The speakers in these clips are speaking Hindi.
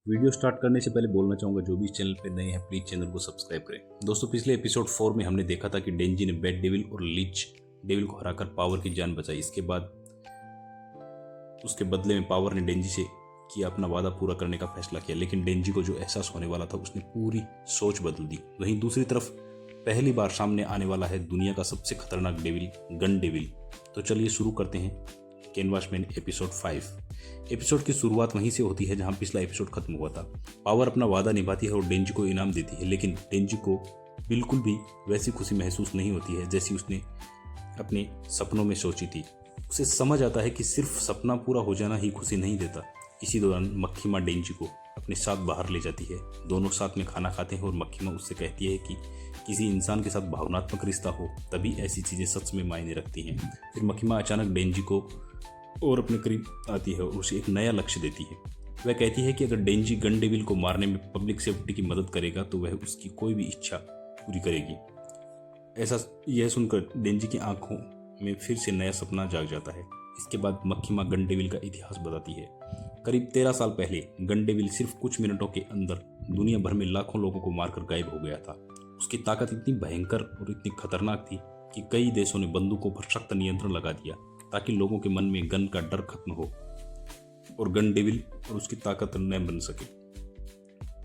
वीडियो स्टार्ट करने से पहले बोलना चाहूँगा जो भी इस चैनल पे नए हैं प्लीज़ चैनल को सब्सक्राइब करें। दोस्तों पिछले एपिसोड 4 में हमने देखा था कि डेंजी ने बैड डेविल और लीच डेविल को हराकर पावर की जान बचाई। इसके बाद उसके बदले में पावर ने डेंजी से किया अपना वादा पूरा करने का फैसला किया, लेकिन डेंजी को जो एहसास होने वाला था उसने पूरी सोच बदल दी। वहीं दूसरी तरफ पहली बार सामने आने वाला है दुनिया का सबसे खतरनाक डेविल, गन डेविल। तो चलिए शुरू करते हैं कैनवासमैन एपिसोड 5। एपिसोड की शुरुआत वहीं से होती है जहां पिछला एपिसोड खत्म हुआ था। पावर अपना वादा निभाती है और डेंजी को इनाम देती है, लेकिन डेंजी को बिल्कुल भी वैसी खुशी महसूस नहीं होती है जैसी उसने अपने सपनों में सोची थी। उसे समझ आता है कि सिर्फ सपना पूरा हो जाना ही खुशी नहीं देता। इसी दौरान मक्खी माँ डेंजी को अपने साथ बाहर ले जाती है। दोनों साथ में खाना खाते हैं और मक्खी माँ उससे कहती है कि किसी इंसान के साथ भावनात्मक रिश्ता हो तभी ऐसी चीज़ें सच में मायने रखती हैं। फिर मक्खी माँ अचानक डेंजी को और अपने करीब आती है और उसे एक नया लक्ष्य देती है। वह कहती है कि अगर डेंजी गन डेविल को मारने में पब्लिक सेफ्टी की मदद करेगा तो वह उसकी कोई भी इच्छा पूरी करेगी। ऐसा यह सुनकर डेंजी की आंखों में फिर से नया सपना जाग जाता है। इसके बाद मक्खी माँ गन डेविल का इतिहास बताती है। करीब 13 साल पहले गन डेविल सिर्फ कुछ मिनटों के अंदर दुनिया भर में लाखों लोगों को मारकर गायब हो गया था। उसकी ताकत इतनी भयंकर और इतनी खतरनाक थी कि कई देशों ने बंदूकों पर सख्त नियंत्रण लगा दिया ताकि लोगों के मन में गन का डर खत्म हो और गन डेविल और उसकी ताकत न बन सके।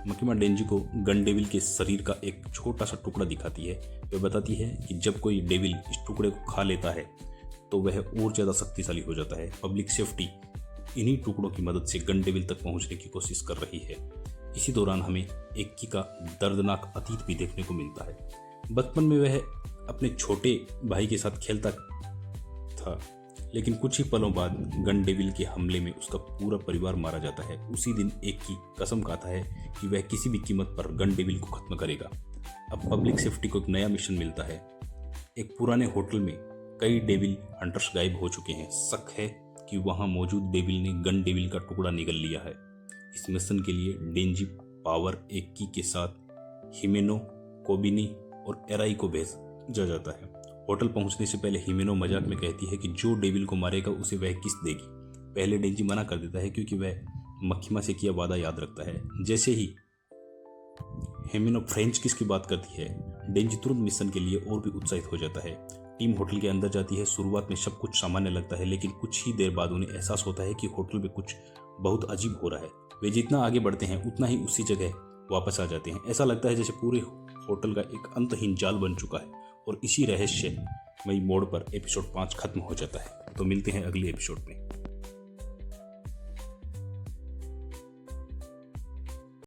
मक्खी माँ डेंजी को गन डेविल के शरीर का एक छोटा सा टुकड़ा दिखाती है। वह बताती है कि जब कोई डेविल इस टुकड़े को खा लेता है तो वह और ज़्यादा शक्तिशाली हो जाता है। पब्लिक सेफ्टी इन्हीं टुकड़ों की मदद से गन डेविल तक पहुंचने की कोशिश कर रही है। इसी दौरान हमें एक्की का दर्दनाक अतीत भी देखने को मिलता है। बचपन में वह अपने छोटे भाई के साथ खेलता था, लेकिन कुछ ही पलों बाद गन डेविल के हमले में उसका पूरा परिवार मारा जाता है। उसी दिन एक्की कसम खाता है कि वह किसी भी कीमत पर गन डेविल को खत्म करेगा। अब पब्लिक सेफ्टी को एक नया मिशन मिलता है। एक पुराने होटल में कई डेविल हंटर्स गायब हो चुके हैं। शक है कि वहां मौजूद डेविल ने गन डेविल का टुकड़ा निगल लिया है। इस मिशन के लिए डेंजी पावर एक्की के साथ हिमेनो, कोबिनी और एराई को भेजा जाता है। होटल पहुंचने से पहले हिमेनो मजाक में कहती है कि जो डेविल को मारेगा उसे वह किस्त देगी। पहले डेंजी मना कर देता है क्योंकि वह मक्खी माँ से किया वादा याद रखता है। जैसे ही हिमेनो फ्रेंच किस की बात करती है, डेंजी तुरंत मिशन के लिए और भी उत्साहित हो जाता है। टीम होटल के अंदर जाती है। शुरुआत में सब कुछ सामान्य लगता है, लेकिन कुछ ही देर बाद उन्हें एहसास होता है कि होटल में कुछ बहुत अजीब हो रहा है। वे जितना आगे बढ़ते हैं उतना ही उसी जगह वापस आ जाते हैं। ऐसा लगता है जैसे पूरे होटल का एक अंतहीन जाल बन चुका है। और इसी रहस्यमयी मोड़ पर एपिसोड 5 खत्म हो जाता है। तो मिलते हैं अगले एपिसोड में।